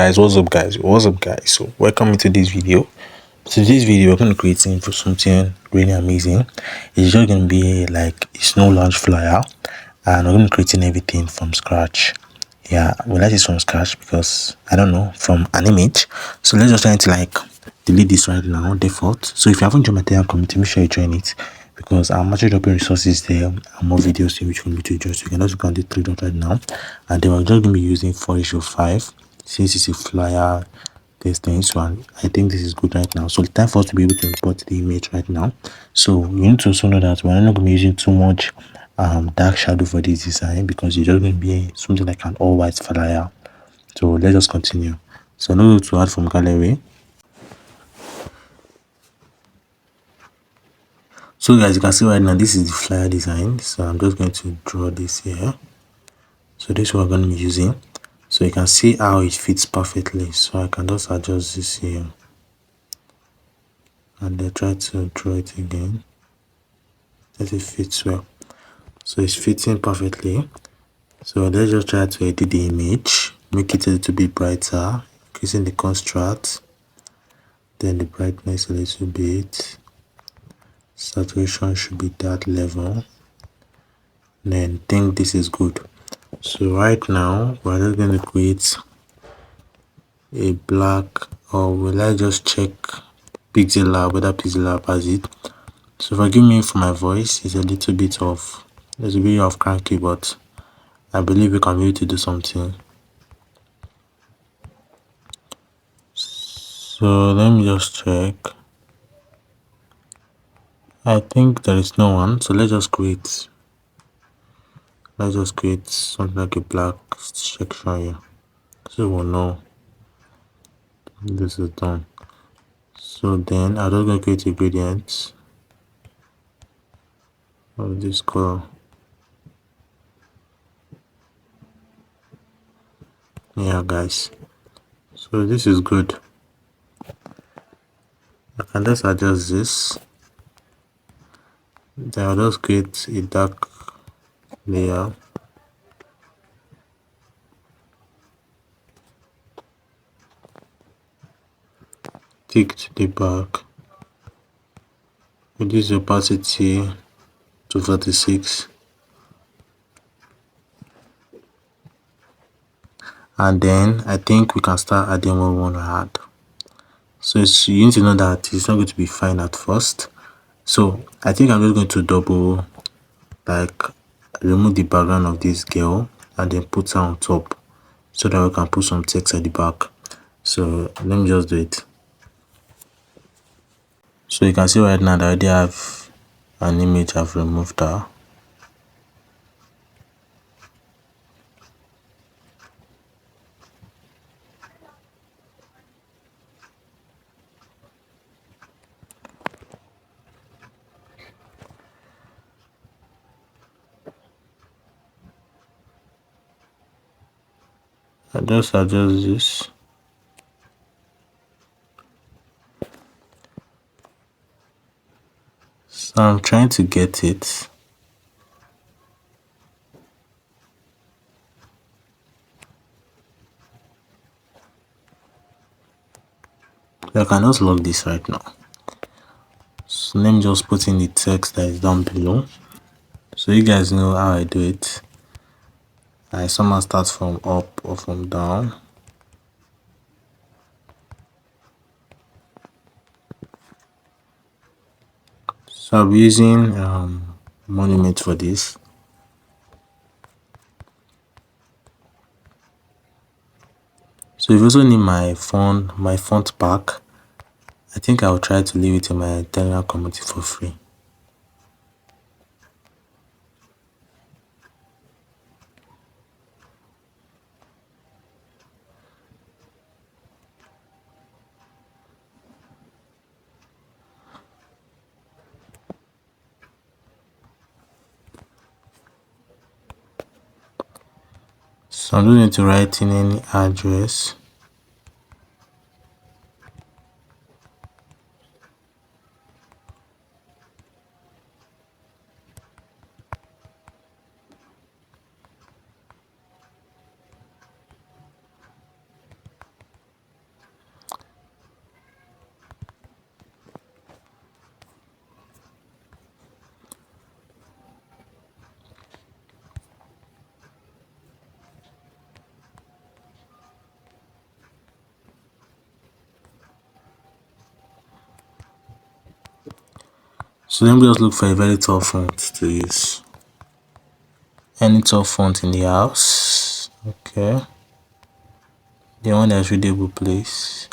guys, what's up guys, so welcome into this video. Today's video we're going to create something really amazing. It's just going to be like a snow launch flyer, and we're going to be creating everything from scratch. Yeah, we like this from scratch because I don't know, from an image. So let's just try to like delete this right now, default. So if you haven't joined my Telegram community, make sure you join it, because I'm actually dropping resources there and more videos in which you can be to enjoy. So you can just click on the three dot right now, and then we're just going to be using 4:5 since it's a flyer testing. So I think this is good right now. So it's time for us to be able to import the image right now. So you need to also know that we're not going to be using too much dark shadow for this design, because it's just going to be something like an all white flyer. So let's just continue. So no to add from gallery. So guys, you can see right now this is the flyer design. So I'm just going to draw this here. So this is what we're going to be using. So you can see how it fits perfectly. So I can just adjust this here and then try to draw it again that it fits well. So it's fitting perfectly. So let's just try to edit the image, make it a little bit brighter, increasing the contrast, then the brightness a little bit, saturation should be that level, then think this is good. So right now we're just going to create a black, or will I just check Pixellab, whether Pixellab has it. So forgive me for my voice, it's a little bit of, there's a bit of cranky, but I believe we can be able to do something. So let me just check. I think there is no one, so let's just create something like a black section here, so we'll know this is done. So then I'm just going to create a gradient of this color. Yeah guys, so this is good. I can just adjust this, then I'll just create a dark layer, take to the back, reduce the opacity to 46, and then I think we can start adding what we want to add. So you need to know that it's not going to be fine at first. So I think I'm just going to double, like, remove the background of this girl and then put her on top, so that we can put some text at the back. So let me just do it. So you can see right now that I already have an image. I've removed her. I just adjust this. So I'm trying to get it. I can just log this right now. So let me just put in the text that is down below, so you guys know how I do it. I somehow start from up or from down. So I'll be using monument for this. So if you also need my font pack, I think I'll try to leave it in my Telegram community for free. So I'm going to write in any address. So let me just look for a very tall font to use. Any tall font in the house. Okay. The one that's readable, please.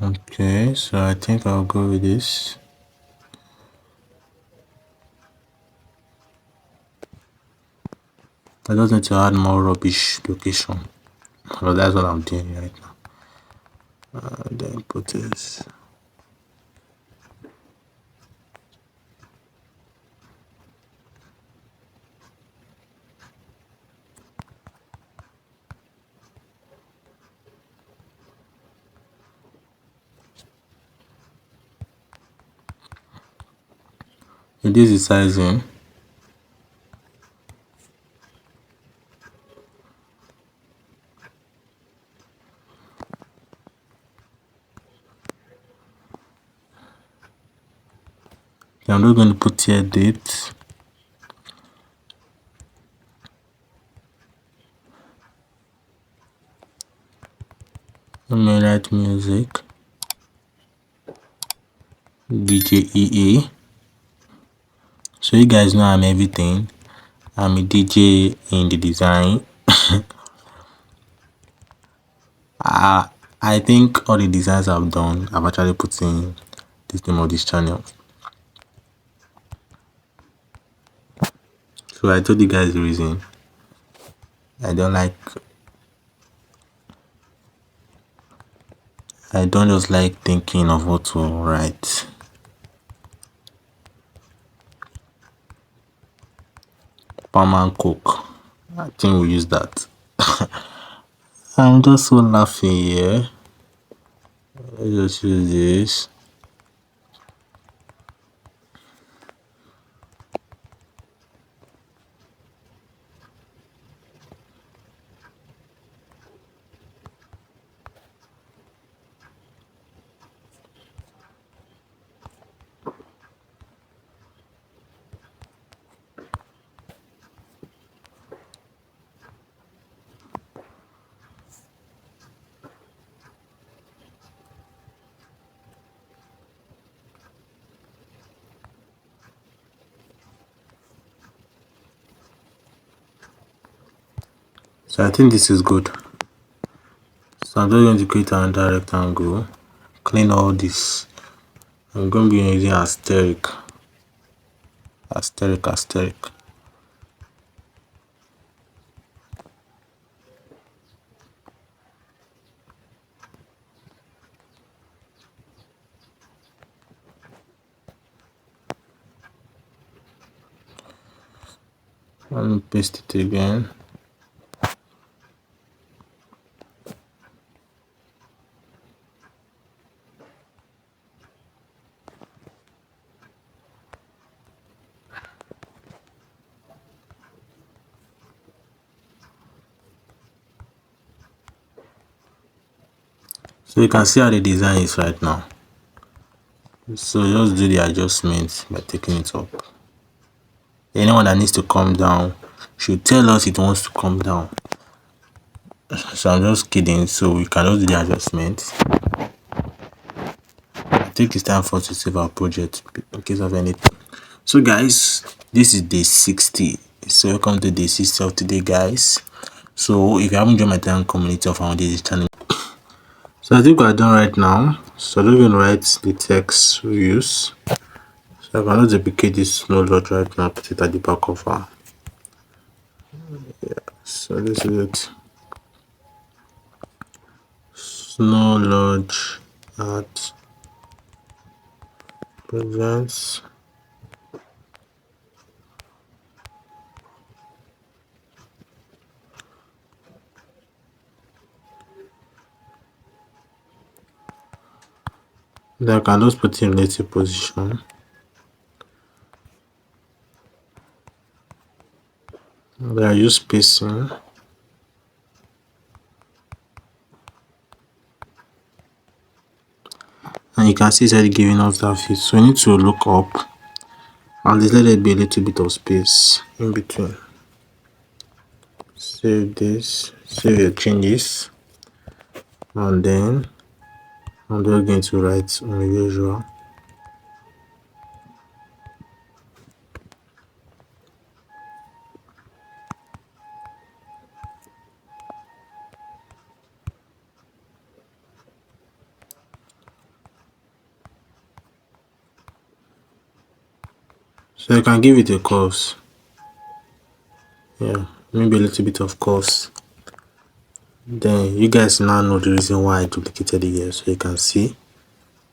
Okay, so I think I'll go with this. I just need to add more rubbish location. So that's what I'm doing right now. Then put this. This is sizing. I'm not going to put here date. Let me write music. DJ EA. So you guys know I'm everything. I'm a DJ in the design. I think all the designs I've done, I've actually put in this name of this channel. So I told you guys the reason. I don't just like thinking of what to write. Palm Coke. I think we use that. I'm just so laughing here. Let's just use this. So I think this is good. So I'm just going to create another rectangle, clean all this. I'm going to be using asterisk. Let me paste it again. So you can see how the design is right now. So just do the adjustments by taking it up. Anyone that needs to come down should tell us it wants to come down. So I'm just kidding. So we can just do the adjustments. I think it's time for us to save our project in case of anything. So guys, this is day 60. So welcome to day 60 of today, guys. So if you haven't joined my Telegram community or found this channel, so I think we're done right now. So I'm going to write the text we use. So I cannot duplicate this no lot right now, put it at the back of our. Yeah, so this is it. Snow Lodge at presents. Then I can just put in relative position. Then I use spacing. And you can see it's already giving us that fit. So we need to look up and let there be a little bit of space in between. Save this, save your changes, and then I'm just going to write unusual. So you can give it a curves. Yeah, maybe a little bit of curves. Then you guys now know the reason why I duplicated it here. So you can see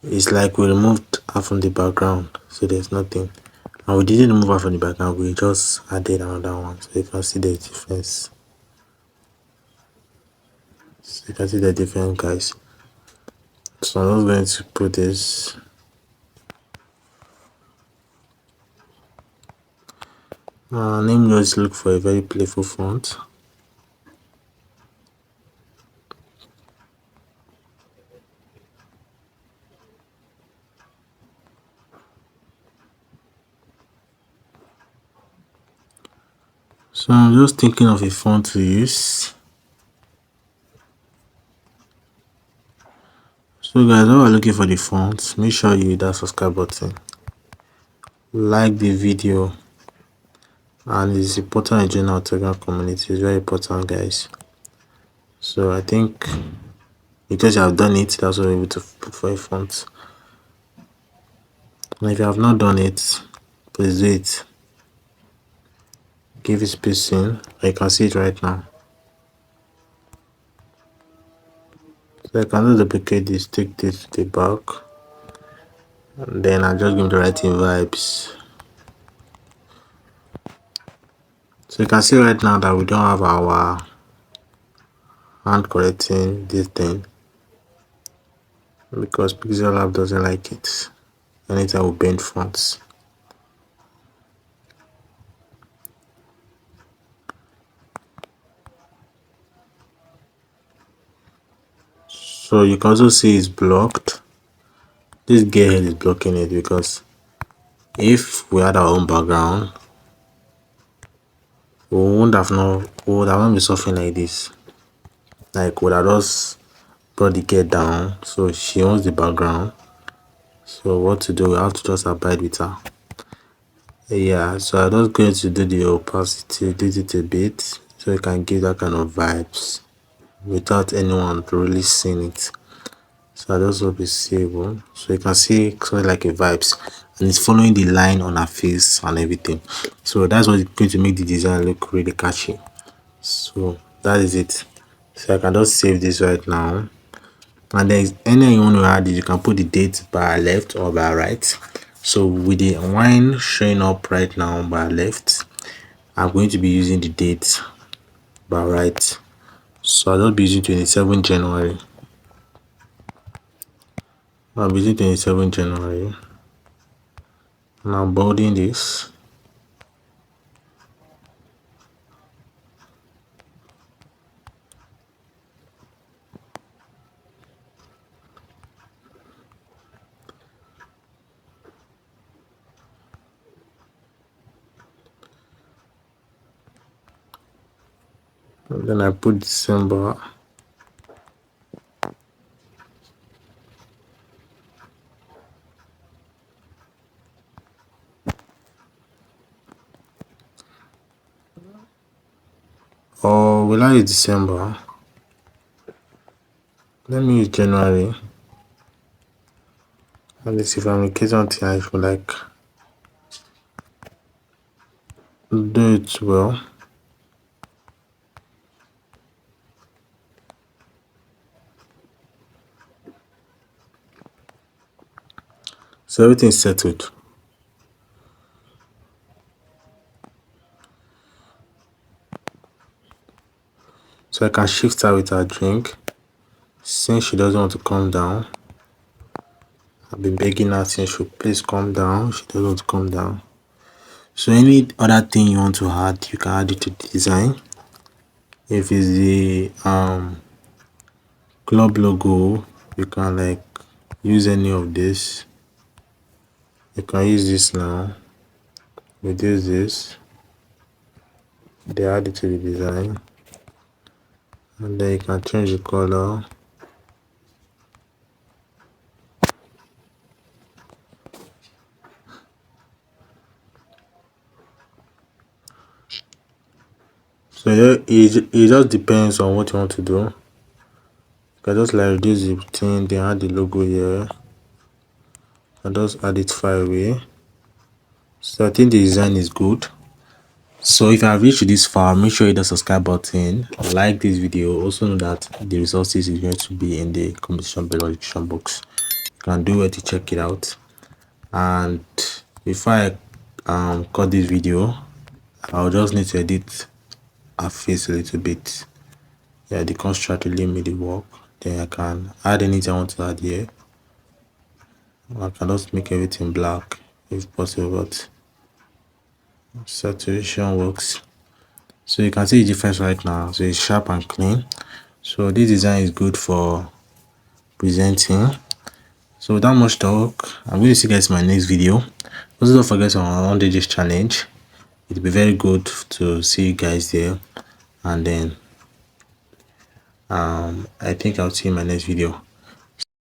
it's like we removed half from the background, so there's nothing. And we didn't remove half from the background, we just added another one. So you can see the difference. So you can see the difference, guys. So I'm just going to put this. Let me just look for a very playful font. So I'm just thinking of a font to use. So guys, while we're looking for the font, make sure you hit that subscribe button, like the video, and it's important in join our Telegram community. It's very important, guys. So I think because you have done it, that's why we're able to put for a font. And if you have not done it, please do it. Give it spacing. I can see it right now. So I can just duplicate this, take this to the back, and then I'm just going to write in vibes. So you can see right now that we don't have our hand correcting this thing because Pixellab doesn't like it anytime we bend fonts. So you can also see it's blocked. This gearhead is blocking it because if we had our own background, we would have not been suffering like this. Like would have just brought the gear down. So she owns the background. So what to do? We have to just abide with her. Yeah, so I'm just going to do the opacity, reduce it a bit so you can give that kind of vibes without anyone really seeing it. So I just hope it's seeable. So you can see something like a vibes, and it's following the line on her face and everything. So that's what's going to make the design look really catchy. So that is it. So I can just save this right now. And then anything you want to add, you can put the date by left or by right. So with the wine showing up right now by left, I'm going to be using the date by right. So I'll just be using 27 January. I'll be using 27 January. And I'm bolding this. And then I put December. Or will I use December? Let me use January. And let's see if I'm making something I feel like do it well. So everything's settled. So I can shift her with her drink. Since she doesn't want to calm down, I've been begging her since she please calm down. She doesn't want to calm down. So any other thing you want to add, you can add it to the design. If it's the club logo, you can like use any of this. You can use this now. Reduce this. They add it to the design. and then you can change the color. So yeah, it just depends on what you want to do. You can just like reduce the thing, then add the logo here, and just add it far away. So I think the design is good. So if you have reached this far, make sure you hit the subscribe button, like this video. Also know that the resources is going to be in the comment below the description box. You can do it to check it out. And before I cut this video, I'll just need to edit her face a little bit. Yeah, the construct really made it work. Then I can add anything I want to add here. I can just make everything black if possible, but saturation works. So you can see the difference right now. So it's sharp and clean. So this design is good for presenting. So without much talk, I'm going to see you guys in my next video. Also don't forget on 100 days challenge. It'll be very good to see you guys there. And then I think I'll see you in my next video.